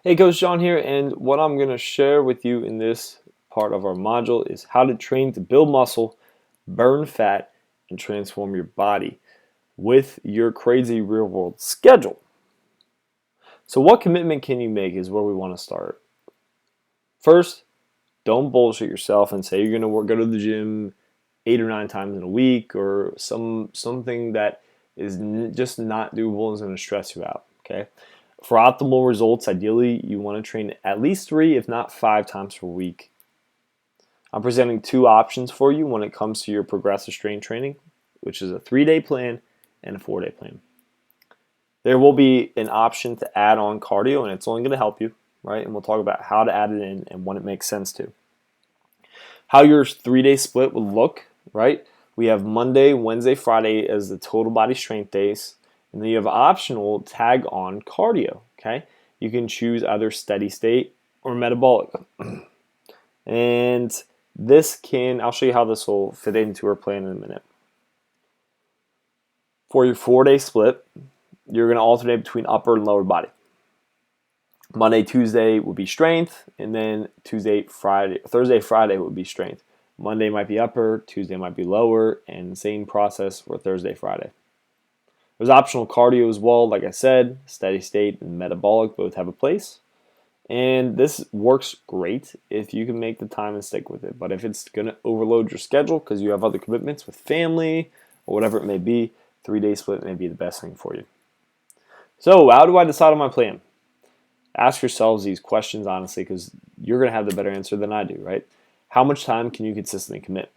Hey, Coach John here, and what I'm going to share with you in this part of our module is how to train to build muscle, burn fat, and transform your body with your crazy real world schedule. So, what commitment can you make is where we want to start. First, don't bullshit yourself and say you're going to go to the gym 8 or 9 times in a week or something that is just not doable and is going to stress you out. Okay. For optimal results, ideally, you want to train at least 3, if not 5 times per week. I'm presenting 2 options for you when it comes to your progressive strength training, which is a 3-day plan and a 4-day plan. There will be an option to add on cardio, and it's only going to help you, right? And we'll talk about how to add it in and when it makes sense to. How your 3-day split will look, right? We have Monday, Wednesday, Friday as the total body strength days. And then you have optional tag on cardio, okay? You can choose either steady state or metabolic. And I'll show you how this will fit into our plan in a minute. For your 4-day split, you're going to alternate between upper and lower body. Monday, Tuesday would be strength, and then Thursday, Friday would be strength. Monday might be upper, Tuesday might be lower, and same process for Thursday, Friday. There's optional cardio as well, like I said, steady state and metabolic both have a place. And this works great if you can make the time and stick with it. But if it's going to overload your schedule because you have other commitments with family or whatever it may be, 3-day split may be the best thing for you. So how do I decide on my plan? Ask yourselves these questions honestly, because you're going to have the better answer than I do, right? How much time can you consistently commit?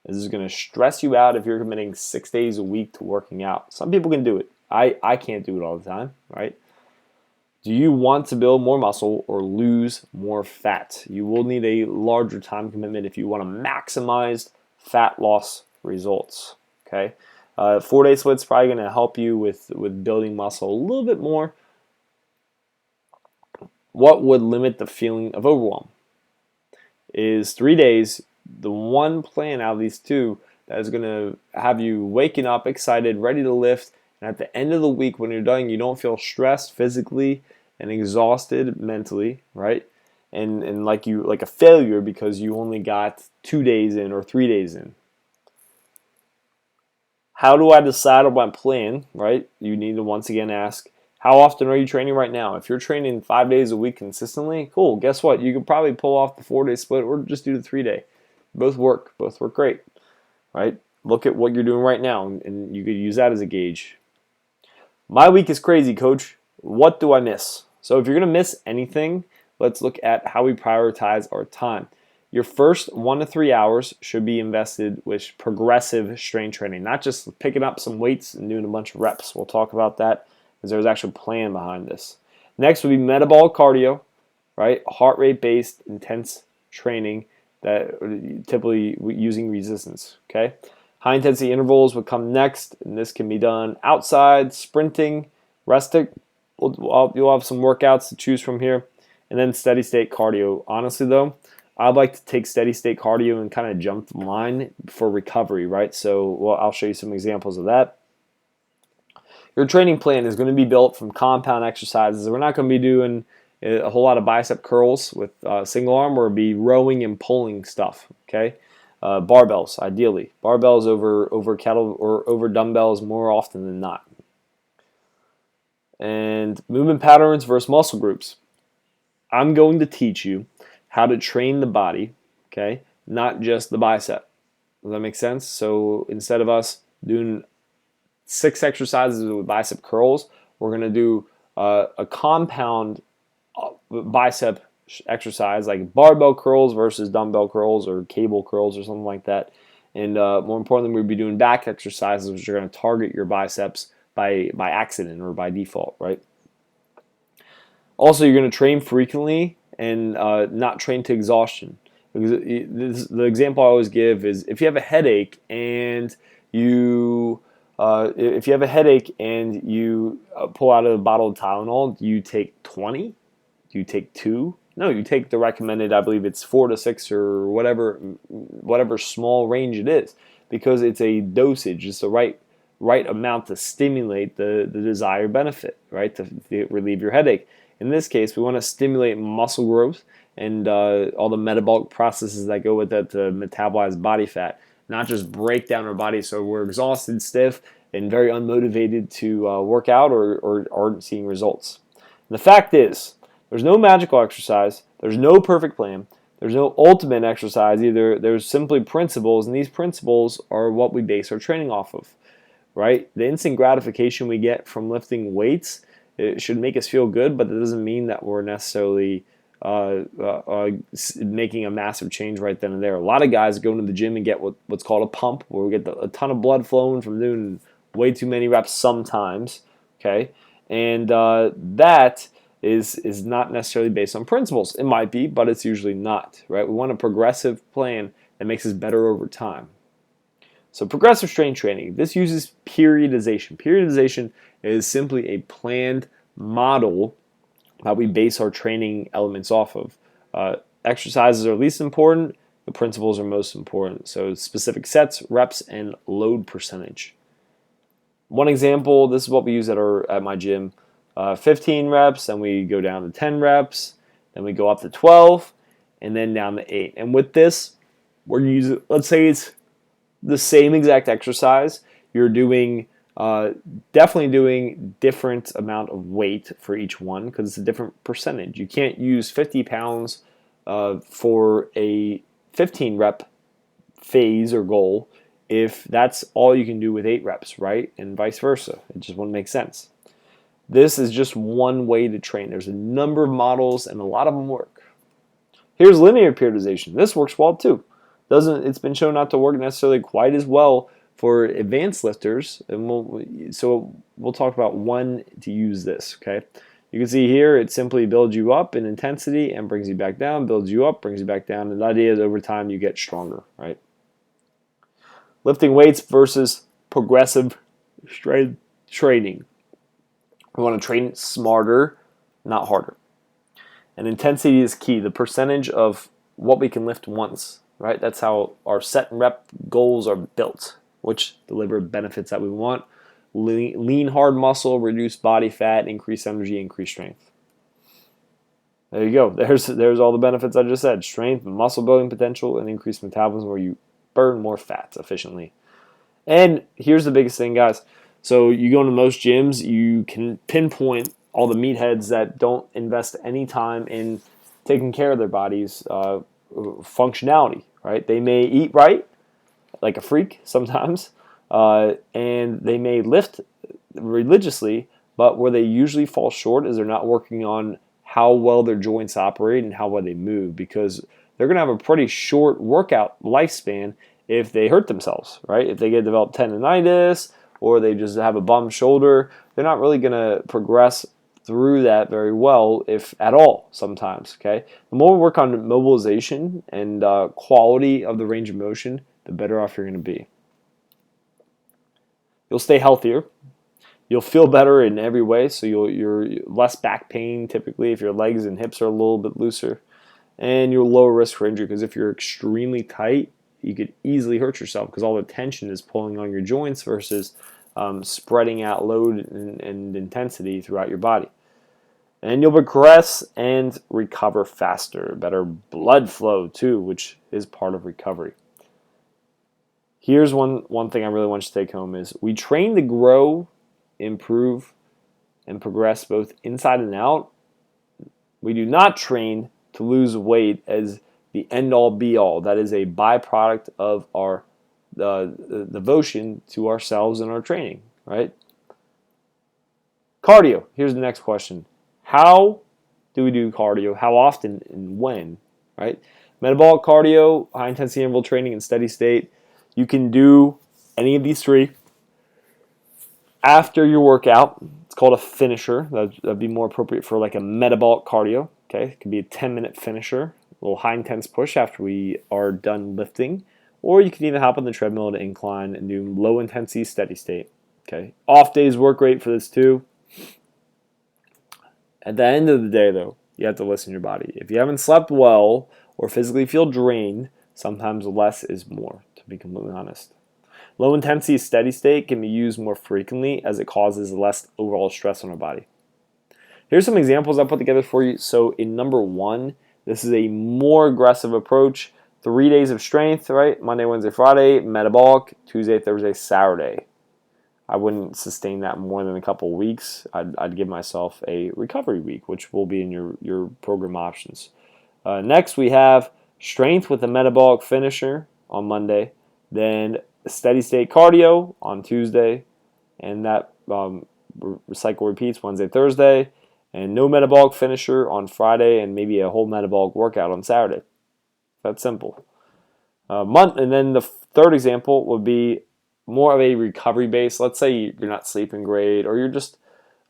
This is going to stress you out if you're committing 6 days a week to working out. Some people can do it. I can't do it all the time, right? Do you want to build more muscle or lose more fat? You will need a larger time commitment if you want to maximize fat loss results. Okay, 4-day split's probably going to help you with building muscle a little bit more. What would limit the feeling of overwhelm is 3 days. The one plan out of these 2 that is going to have you waking up excited, ready to lift, and at the end of the week when you're done, you don't feel stressed physically and exhausted mentally, right? And like a failure because you only got 2 days in or 3 days in. How do I decide on my plan, right? You need to once again ask, how often are you training right now? If you're training 5 days a week consistently, cool. Guess what? You could probably pull off the 4-day split or just do the 3-day. Both work great, right? Look at what you're doing right now, and you could use that as a gauge. My week is crazy, coach. What do I miss? So if you're going to miss anything, let's look at how we prioritize our time. Your first 1 to 3 hours should be invested with progressive strength training, not just picking up some weights and doing a bunch of reps. We'll talk about that because there's actually a plan behind this. Next would be metabolic cardio, right? Heart rate based intense training that typically using resistance, okay? High intensity intervals would come next, and this can be done outside, sprinting, resting. You'll have some workouts to choose from here, and then steady state cardio. Honestly though, I'd like to take steady state cardio and kind of jump the line for recovery, right? So I'll show you some examples of that. Your training plan is going to be built from compound exercises. We're not going to be doing a whole lot of bicep curls with single arm. We'll be rowing and pulling stuff, okay? Barbells, ideally. Barbells over kettle or over dumbbells more often than not. And movement patterns versus muscle groups. I'm going to teach you how to train the body, okay? Not just the bicep. Does that make sense? So instead of us doing 6 exercises with bicep curls, we're going to do a compound bicep exercise like barbell curls versus dumbbell curls or cable curls or something like that. And more importantly, we'll be doing back exercises which are going to target your biceps by accident or by default, right? Also, you're going to train frequently and not train to exhaustion. Because the example I always give is if you have a headache and you pull out a bottle of Tylenol, do you take 20? Do you take 2? No, you take the recommended, I believe it's 4 to 6 or whatever small range it is, because it's a dosage. It's the right right amount to stimulate the desired benefit, right? To relieve your headache. In this case, we want to stimulate muscle growth and all the metabolic processes that go with that to metabolize body fat, not just break down our body so we're exhausted, stiff, and very unmotivated to work out or aren't seeing results. And the fact is, there's no magical exercise, there's no perfect plan, there's no ultimate exercise either. There's simply principles, and these principles are what we base our training off of, right? The instant gratification we get from lifting weights, it should make us feel good, but that doesn't mean that we're necessarily making a massive change right then and there. A lot of guys go into the gym and get what's called a pump, where we get a ton of blood flowing from doing way too many reps sometimes, okay? And that is not necessarily based on principles. It might be, but it's usually not, right? We want a progressive plan that makes us better over time. So progressive strength training, this uses periodization. Periodization is simply a planned model that we base our training elements off of. Exercises are least important, the principles are most important. So specific sets, reps, and load percentage. One example, this is what we use at my gym. 15 reps, then we go down to 10 reps, then we go up to 12, and then down to 8. And with this, we're using, let's say it's the same exact exercise. You're doing definitely doing different amount of weight for each one because it's a different percentage. You can't use 50 pounds for a 15 rep phase or goal if that's all you can do with 8 reps, right? And vice versa. It just wouldn't make sense. This is just one way to train. There's a number of models and a lot of them work. Here's linear periodization. This works well too. It's been shown not to work necessarily quite as well for advanced lifters, and we'll talk about when to use this, okay? You can see here it simply builds you up in intensity and brings you back down, builds you up, brings you back down, and the idea is over time you get stronger, right? Lifting weights versus progressive strength training. We want to train smarter, not harder. And intensity is key. The percentage of what we can lift once, right? That's how our set and rep goals are built, which deliver benefits that we want. Lean hard muscle, reduce body fat, increase energy, increase strength. There you go. There's all the benefits I just said. Strength, muscle building potential, and increased metabolism where you burn more fat efficiently. And here's the biggest thing, guys. So you go into most gyms, you can pinpoint all the meatheads that don't invest any time in taking care of their body's functionality, right? They may eat right, like a freak sometimes, and they may lift religiously, but where they usually fall short is they're not working on how well their joints operate and how well they move, because they're going to have a pretty short workout lifespan if they hurt themselves, right? If they get developed tendonitis or they just have a bum shoulder, they're not really going to progress through that very well, if at all, sometimes, okay? The more we work on mobilization and quality of the range of motion, the better off you're going to be. You'll stay healthier. You'll feel better in every way, so you're less back pain typically if your legs and hips are a little bit looser. And you're lower risk for injury, because if you're extremely tight, you could easily hurt yourself because all the tension is pulling on your joints versus spreading out load and intensity throughout your body. And you'll progress and recover faster. Better blood flow too, which is part of recovery. Here's one thing I really want you to take home is we train to grow, improve, and progress both inside and out. We do not train to lose weight as the end-all be-all. That is a byproduct of our devotion to ourselves and our training, right? Cardio. Here's the next question. How do we do cardio? How often and when, right? Metabolic cardio, high-intensity interval training, and steady state. You can do any of these three after your workout. It's called a finisher. That'd be more appropriate for like a metabolic cardio. Okay, it could be a 10-minute finisher, a little high-intense push after we are done lifting, or you can even hop on the treadmill to incline and do low-intensity steady state. Okay, off days work great for this too. At the end of the day, though, you have to listen to your body. If you haven't slept well or physically feel drained, sometimes less is more, to be completely honest. Low intensity steady state can be used more frequently as it causes less overall stress on our body. Here's some examples I put together for you. So in number 1, this is a more aggressive approach. 3 days of strength, right? Monday, Wednesday, Friday, metabolic, Tuesday, Thursday, Saturday. I wouldn't sustain that more than a couple weeks. I'd give myself a recovery week, which will be in your program options. Next, we have strength with a metabolic finisher on Monday, then steady state cardio on Tuesday, and that cycle repeats Wednesday, Thursday, and no metabolic finisher on Friday, and maybe a whole metabolic workout on Saturday. That's simple. And then the third example would be more of a recovery base. Let's say you're not sleeping great, or you're just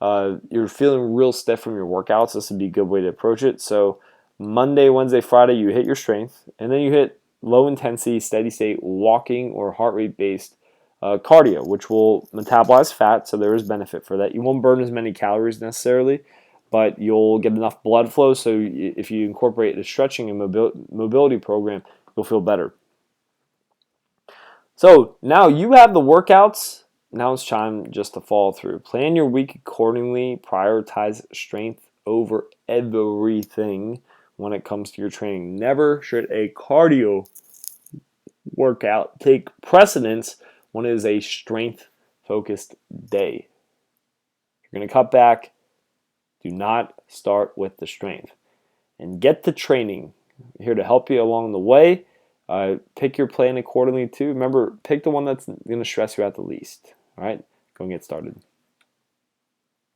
you're feeling real stiff from your workouts. This would be a good way to approach it. So Monday, Wednesday, Friday, you hit your strength, and then you hit low intensity, steady state walking or heart rate based cardio, which will metabolize fat. So there is benefit for that. You won't burn as many calories necessarily, but you'll get enough blood flow. So if you incorporate a stretching and mobility program, you'll feel better. So now you have the workouts. Now it's time just to follow through. Plan your week accordingly. Prioritize strength over everything when it comes to your training. Never should a cardio workout take precedence when it is a strength-focused day. If you're going to cut back, do not start with the strength. And get to training. I'm here to help you along the way. Pick your plan accordingly too. Remember, pick the one that's going to stress you out the least. All right, go and get started.